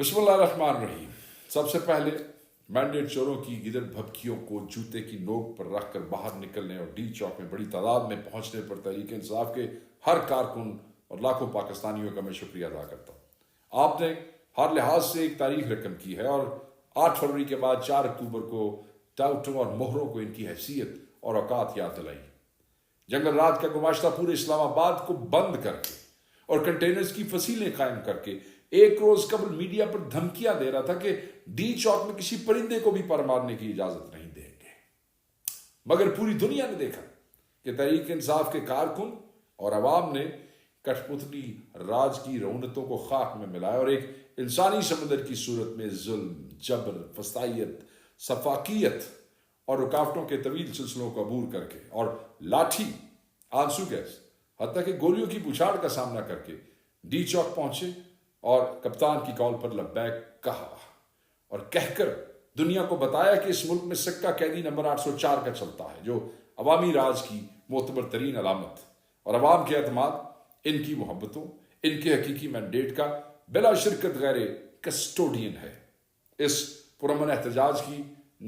بسم اللہ الرحمن الرحیم۔ سب سے پہلے مینڈیٹ چوروں کی گدڑ بھبکیوں کو جوتے کی نوک پر رکھ کر باہر نکلنے اور ڈی چوک میں بڑی تعداد میں پہنچنے پر تحریک انصاف کے ہر کارکن اور لاکھوں پاکستانیوں کا میں شکریہ ادا کرتا ہوں۔ آپ نے ہر لحاظ سے ایک تاریخ رقم کی ہے اور 8 فروری کے بعد 4 اکتوبر کو ٹاؤٹوں اور مہروں کو ان کی حیثیت اور اوقات یاد دلائی۔ جنگل رات کا گماشتہ پورے اسلام آباد کو بند کر کے اور کنٹینرز کی فصیلیں قائم کر کے ایک روز قبل میڈیا پر دھمکیاں دے رہا تھا کہ ڈی چوک میں کسی پرندے کو بھی پر مارنے کی اجازت نہیں دیں گے، مگر پوری دنیا نے دیکھا کہ تحریک انصاف کے کارکن اور عوام نے کٹھ پتلی راج کی رونتوں کو خاک میں ملایا اور ایک انسانی سمندر کی صورت میں ظلم، جبر، فسطائیت، سفاکیت اور رکاوٹوں کے طویل سلسلوں کو عبور کر کے اور لاٹھی، آنسو گیس، حتیٰ کہ گولیوں کی بچھاڑ کا سامنا کر کے ڈی چوک پہنچے اور کپتان کی کال پر لبیک کہا اور کہہ کر دنیا کو بتایا کہ اس ملک میں سکہ قیدی نمبر 804 کا چلتا ہے، جو عوامی راج کی معتبر ترین علامت اور عوام کے اعتماد، ان کی محبتوں، ان کے حقیقی مینڈیٹ کا بلا شرکت غیر کسٹوڈین ہے۔ اس پرامن احتجاج کی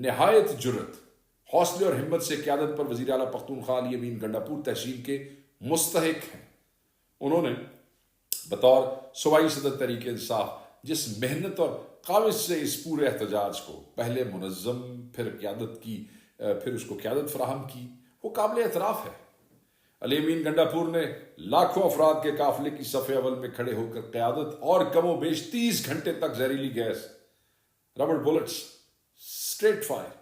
نہایت جرت، حوصلے اور ہمت سے قیادت پر وزیر اعلیٰ پختونخوا علی امین گنڈا پور تحصیل کے مستحق ہیں۔ انہوں نے بطور صوبائی صدر تحریک انصاف جس محنت اور کاوش سے اس پورے احتجاج کو پہلے منظم پھر قیادت کی پھر اس کو قیادت فراہم کی، وہ قابل اعتراف ہے۔ علی امین گنڈا پور نے لاکھوں افراد کے قافلے کی صف اول میں کھڑے ہو کر قیادت اور کم و بیش 30 گھنٹے تک زہریلی gas, rubber bullets, street fire,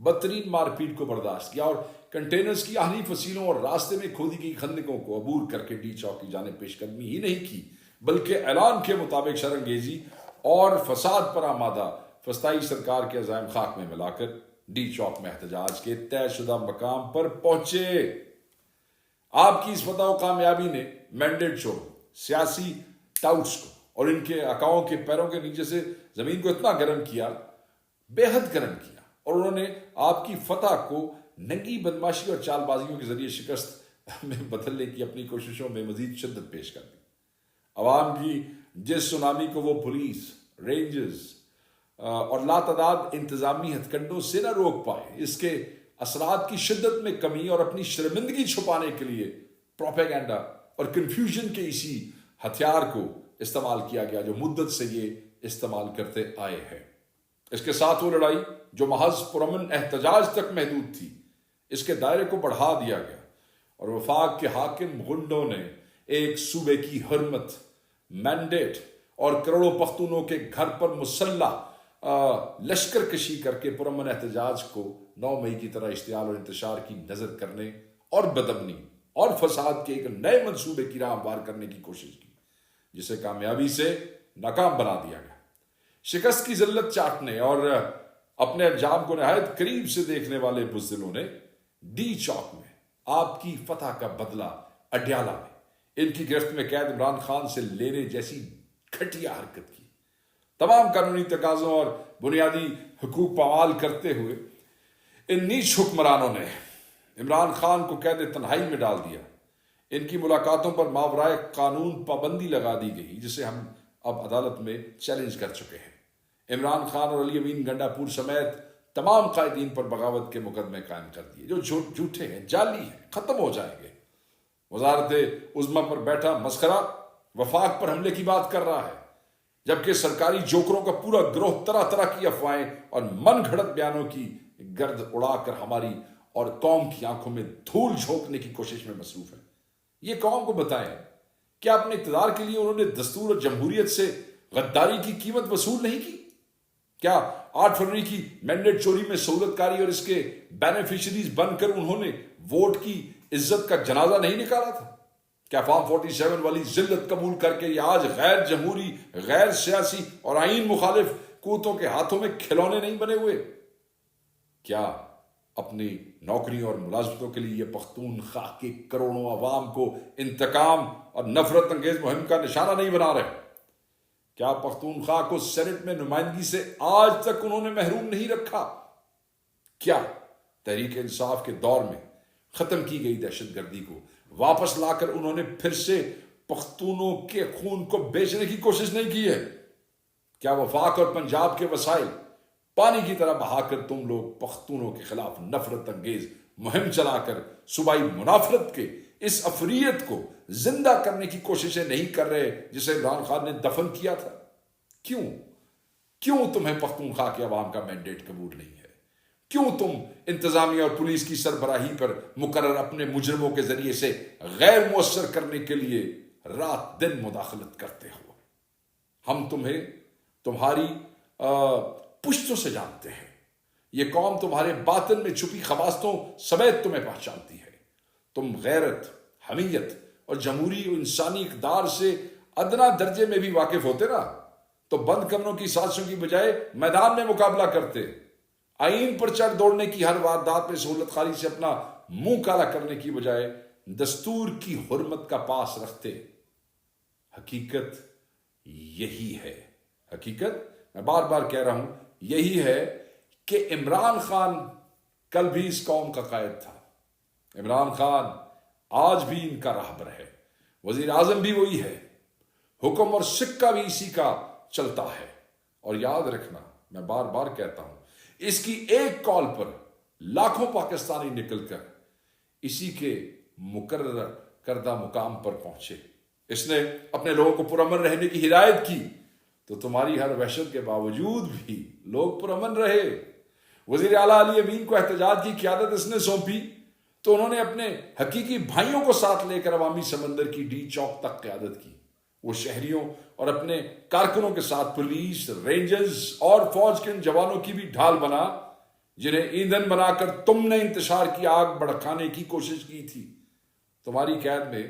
بدترین مار پیٹ کو برداشت کیا اور کنٹینرز کی اہلی فصیلوں اور راستے میں کھودی گئی خندقوں کو عبور کر کے ڈی چوک کی جانب پیش قدمی ہی نہیں کی، بلکہ اعلان کے مطابق شرنگیزی اور فساد پر آمادہ فسطائی سرکار کے عزائم خاک میں ملا کر ڈی چوک میں احتجاج کے طے شدہ مقام پر پہنچے۔ آپ کی اس فتح و کامیابی نے مینڈیٹ چوروں، سیاسی ٹاؤٹس کو اور ان کے اکاؤں کے پیروں کے نیچے سے زمین کو اتنا گرم کیا، بے حد گرم کیا، اور انہوں نے آپ کی فتح کو ننگی بدماشی اور چال بازیوں کے ذریعے شکست میں بدلنے کی اپنی کوششوں میں مزید شدت پیش کر دی۔ عوام کی جس سونامی کو وہ پولیس، رینجرز اور لاتعداد انتظامی ہتھ کنڈوں سے نہ روک پائے، اس کے اثرات کی شدت میں کمی اور اپنی شرمندگی چھپانے کے لیے پروپیگنڈا اور کنفیوژن کے اسی ہتھیار کو استعمال کیا گیا جو مدت سے یہ استعمال کرتے آئے ہیں۔ اس کے ساتھ وہ لڑائی جو محض پرامن احتجاج تک محدود تھی، اس کے دائرے کو بڑھا دیا گیا اور وفاق کے حاکم غنڈوں نے ایک صوبے کی حرمت، مینڈیٹ اور کروڑوں پختونوں کے گھر پر مسلح لشکر کشی کر کے پرامن احتجاج کو 9 مئی کی طرح اشتعال اور انتشار کی نظر کرنے اور بدامنی اور فساد کے ایک نئے منصوبے کی راہ ہموار کرنے کی کوشش کی، جسے کامیابی سے ناکام بنا دیا گیا۔ شکست کی ذلت چاٹنے اور اپنے انجام کو نہایت قریب سے دیکھنے والے بزدلوں نے ڈی چوک میں آپ کی فتح کا بدلہ اڈیالہ میں ان کی گرفت میں قید عمران خان سے لینے جیسی گھٹیا حرکت کی۔ تمام قانونی تقاضوں اور بنیادی حقوق پامال کرتے ہوئے ان نیچ حکمرانوں نے عمران خان کو قید تنہائی میں ڈال دیا۔ ان کی ملاقاتوں پر ماورائے قانون پابندی لگا دی گئی، جسے ہم اب عدالت میں چیلنج کر چکے ہیں۔ عمران خان اور علی امین گنڈا پور سمیت تمام قائدین پر بغاوت کے مقدمے قائم کر دیے، جو جھوٹے ہیں، جعلی ہیں، ختم ہو جائیں گے۔ وزارت عظمیٰ پر بیٹھا مسخرہ وفاق پر حملے کی بات کر رہا ہے، جبکہ سرکاری جوکروں کا پورا گروہ طرح طرح کی افواہیں اور من گھڑت بیانوں کی گرد اڑا کر ہماری اور قوم کی آنکھوں میں دھول جھونکنے کی کوشش میں مصروف ہے۔ یہ قوم کو بتائیں، کیا اپنے اقتدار کے لیے انہوں نے دستور اور جمہوریت سے غداری کی قیمت وصول نہیں کی؟ کیا 8 فروری کی مینڈیٹ چوری میں سہولت کاری اور اس کے بینیفیشریز بن کر انہوں نے ووٹ کی عزت کا جنازہ نہیں نکالا تھا؟ کیا فارم 47 والی ذلت قبول کر کے یہ آج غیر جمہوری، غیر سیاسی اور آئین مخالف قوتوں کے ہاتھوں میں کھلونے نہیں بنے ہوئے؟ کیا اپنی نوکریوں اور ملازمتوں کے لیے یہ پختونخوا کے کروڑوں عوام کو انتقام اور نفرت انگیز مہم کا نشانہ نہیں بنا رہے؟ کیا پختونخوا کو سینٹ میں نمائندگی سے آج تک انہوں نے محروم نہیں رکھا؟ کیا تحریک انصاف کے دور میں ختم کی گئی دہشت گردی کو واپس لا کر انہوں نے پھر سے پختونوں کے خون کو بیچنے کی کوشش نہیں کی ہے؟ کیا وفاق اور پنجاب کے وسائل پانی کی طرح بہا کر تم لوگ پختونوں کے خلاف نفرت انگیز مہم چلا کر صوبائی منافرت کے اس افریت کو زندہ کرنے کی کوششیں نہیں کر رہے جسے عمران خان نے دفن کیا تھا؟ کیوں تمہیں پختونخوا کے عوام کا مینڈیٹ قبول نہیں ہے؟ کیوں تم انتظامیہ اور پولیس کی سربراہی پر مقرر اپنے مجرموں کے ذریعے سے غیر مؤثر کرنے کے لیے رات دن مداخلت کرتے ہو؟ ہم تمہیں تمہاری پشتوں سے جانتے ہیں. یہ قوم تمہارے باطن میں چھپی خباستوں سمیت تمہیں پہچانتی ہے. تم غیرت، حمیت اور جمہوری و انسانی اقدار سے ادنا درجے میں بھی واقف ہوتے نا تو بند کمروں کی سازشوں کی بجائے میدان میں مقابلہ کرتے. آئین پر چڑھ دوڑنے کی ہر واردات میں سہولت خاری سے اپنا منہ کالا کرنے کی بجائے دستور کی حرمت کا پاس رکھتے. حقیقت یہی ہے، حقیقت میں بار بار کہہ رہا ہوں یہی ہے کہ عمران خان کل بھی اس قوم کا قائد تھا. عمران خان آج بھی ان کا راہبر ہے. وزیر اعظم بھی وہی ہے. حکم اور سکہ بھی اسی کا چلتا ہے. اور یاد رکھنا، میں بار بار کہتا ہوں، اس کی ایک کال پر لاکھوں پاکستانی نکل کر اسی کے مقرر کردہ مقام پر پہنچے. اس نے اپنے لوگوں کو پرامن رہنے کی ہدایت کی تو تمہاری ہر وحشت کے باوجود بھی لوگ پرامن رہے. وزیر اعلیٰ علی امین کو احتجاج کی قیادت اس نے سونپی تو انہوں نے اپنے حقیقی بھائیوں کو ساتھ لے کر عوامی سمندر کی ڈی چوک تک قیادت کی. وہ شہریوں اور اپنے کارکنوں کے ساتھ پولیس، رینجرز اور فوج کے ان جوانوں کی بھی ڈھال بنا جنہیں ایندھن بنا کر تم نے انتشار کی آگ بھڑکانے کی کوشش کی تھی. تمہاری قید میں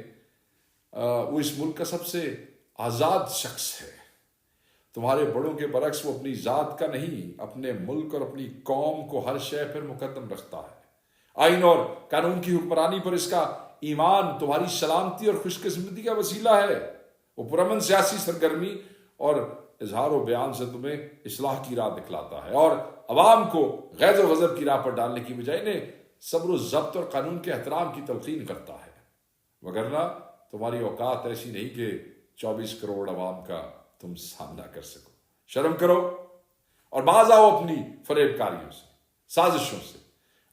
وہ اس ملک کا سب سے آزاد شخص ہے. تمہارے بڑوں کے برعکس وہ اپنی ذات کا نہیں، اپنے ملک اور اپنی قوم کو ہر شے پر مقدم رکھتا ہے. آئین اور قانون کی حکمرانی پر اس کا ایمان تمہاری سلامتی اور خوش قسمتی کا وسیلہ ہے. وہ پرامن سیاسی سرگرمی اور اظہار و بیان سے تمہیں اصلاح کی راہ دکھلاتا ہے اور عوام کو غیظ و غضب کی راہ پر ڈالنے کی بجائے انہیں صبر و ضبط اور قانون کے احترام کی تلقین کرتا ہے. وگرنہ تمہاری اوقات ایسی نہیں کہ 24 کروڑ عوام کا تم سامنا کر سکو. شرم کرو اور باز آؤ اپنی فریب کاریوں سے، سازشوں سے،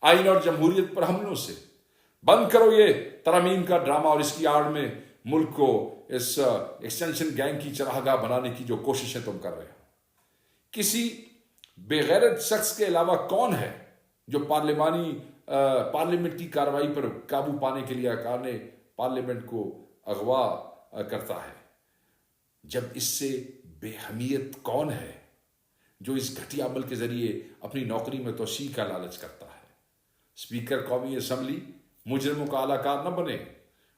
آئین اور جمہوریت پر حملوں سے. بند کرو یہ ترامیم کا ڈرامہ اور اس کی آڑ میں ملک کو اس ایکسٹینشن گینگ کی چراگاہ بنانے کی جو کوششیں تم کر رہے ہو. کسی بے غیرت شخص کے علاوہ کون ہے جو پارلیمنٹ کی کارروائی پر قابو پانے کے لیے ارکان پارلیمنٹ کو اغوا کرتا ہے؟ جب اس سے بے حمیت کون ہے جو اس گھٹیا عمل کے ذریعے اپنی نوکری میں توسیع کا لالچ کرتا ہے؟ اسپیکر قومی اسمبلی مجرموں کا اعلی کار نہ بنے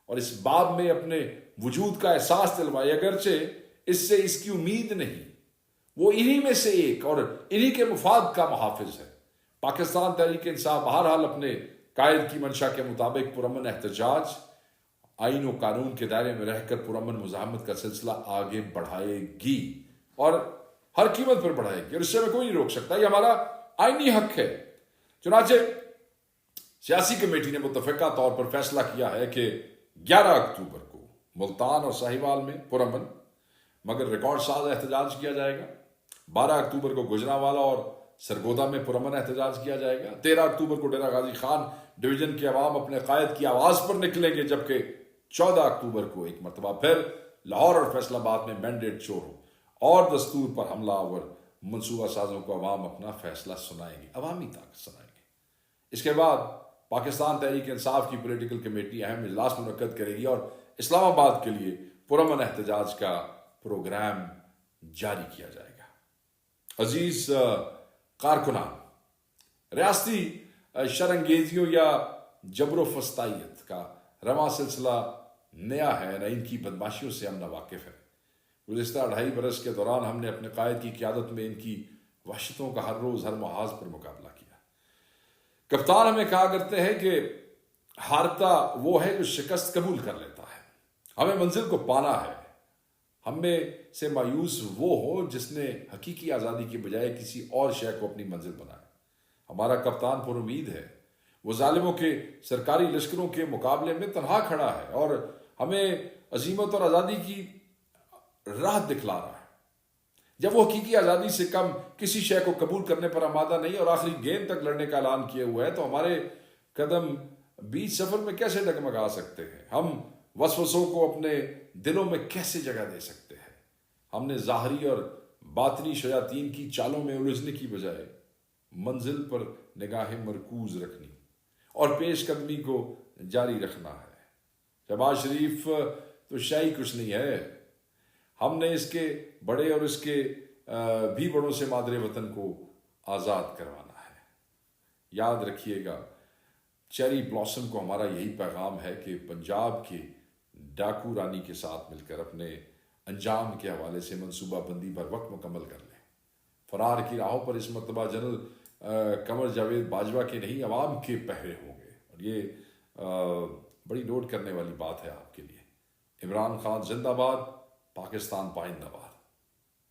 اور اس باب میں اپنے وجود کا احساس دلوائے، اگرچہ اس سے اس کی امید نہیں. وہ انہی میں سے ایک اور انہی کے مفاد کا محافظ ہے. پاکستان تحریک انصاف بہرحال اپنے قائد کی منشا کے مطابق پرامن احتجاج، آئین و قانون کے دائرے میں رہ کر پرامن مزاحمت کا سلسلہ آگے بڑھائے گی اور ہر قیمت پر بڑھائے گی، اور اس سے میں کوئی نہیں روک سکتا. یہ ہمارا آئینی حق ہے. چنانچہ سیاسی کمیٹی نے متفقہ طور پر فیصلہ کیا ہے کہ 11 اکتوبر کو ملتان اور ساہیوال میں پرامن مگر ریکارڈ ساز احتجاج کیا جائے گا. 12 اکتوبر کو گوجرانوالا اور سرگودا میں پرامن احتجاج کیا جائے گا. 13 اکتوبر کو ڈیرہ غازی خان ڈویژن کے عوام اپنے قائد کی آواز پر نکلیں گے، جبکہ 14 اکتوبر کو ایک مرتبہ پھر لاہور اور فیصل آباد میں مینڈیٹ چور ہو اور دستور پر حملہ آور منصوبہ سازوں کو عوام اپنا فیصلہ سنائیں گے، عوامی طاقت سنائیں گے. اس کے بعد پاکستان تحریک انصاف کی پولیٹیکل کمیٹی اہم اجلاس منعقد کرے گی اور اسلام آباد کے لیے پرامن احتجاج کا پروگرام جاری کیا جائے گا. عزیز کارکنان، ریاستی شرانگیزیوں یا جبر و فسطائیت کا رواں سلسلہ نیا ہے، نہ ان کی بدماشیوں سے ہم نہ واقف ہیں. گزشتہ 2.5 برس کے دوران ہم نے اپنے قائد کی قیادت میں ان کی وحشتوں کا ہر روز ہر محاذ پر مقابلہ کیا. کپتان ہمیں کہا کرتے ہیں کہ ہارتا وہ ہے جو شکست قبول کر لیتا ہے. ہمیں منزل کو پانا ہے. ہم میں سے مایوس وہ ہو جس نے حقیقی آزادی کی بجائے کسی اور شے کو اپنی منزل بنایا. ہمارا کپتان پر امید ہے. وہ ظالموں کے سرکاری لشکروں کے مقابلے میں تنہا کھڑا ہے اور ہمیں عزیمت اور آزادی کی راہ دکھلا رہا ہے. جب وہ حقیقی آزادی سے کم کسی شے کو قبول کرنے پر آمادہ نہیں اور آخری گیند تک لڑنے کا اعلان کیے ہوئے ہے تو ہمارے قدم بیچ سفر میں کیسے ڈگمگا سکتے ہیں؟ ہم وسوسوں کو اپنے دلوں میں کیسے جگہ دے سکتے ہیں؟ ہم نے ظاہری اور باطنی شیاطین کی چالوں میں الجھنے کی بجائے منزل پر نگاہیں مرکوز رکھنی اور پیش قدمی کو جاری رکھنا ہے۔ شہباز شریف تو شاہی کچھ نہیں ہے، ہم نے اس کے بڑے اور اس کے بھی بڑوں سے مادر وطن کو آزاد کروانا ہے۔ یاد رکھیے گا، چیری بلاسم کو ہمارا یہی پیغام ہے کہ پنجاب کے ڈاکو رانی کے ساتھ مل کر اپنے انجام کے حوالے سے منصوبہ بندی بر وقت مکمل کر لیں۔ فرار کی راہوں پر اس مرتبہ جنرل قمر جاوید باجوہ کے نہیں، عوام کے پہرے ہوں گے، اور یہ بڑی نوٹ کرنے والی بات ہے آپ کے لیے۔ عمران خان زندہ باد، پاکستان پائندہ باد۔